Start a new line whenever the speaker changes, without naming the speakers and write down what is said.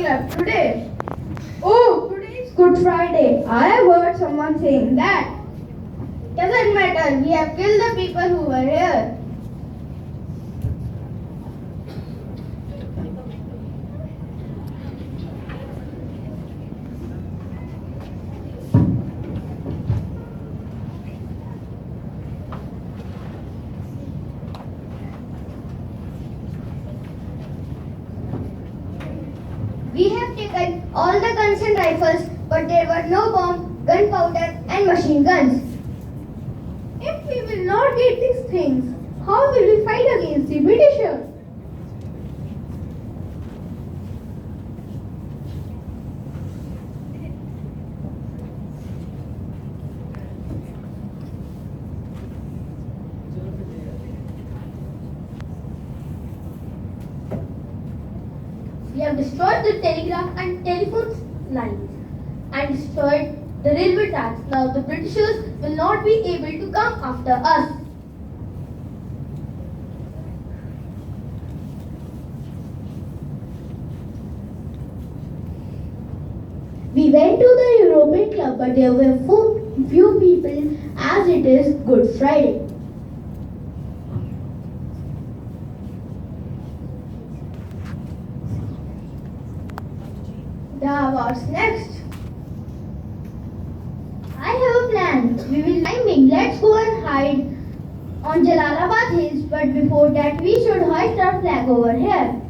club today? Oh, today is Good Friday. I have heard someone saying that. Doesn't matter, we have killed the people who were here. We have taken all the guns and rifles, but there were no bombs, gunpowder, and machine guns. If we will not get these things, how will we fight against the Britishers? We have destroyed the telegraph and telephone lines and destroyed the railway tracks. Now the Britishers will not be able to come after us. We went to the European Club, but there were few people as it is Good Friday. Now what's next? I have a plan. We will climbing. Let's go and hide on Jalalabad Hills, but before that we should hoist our flag over here.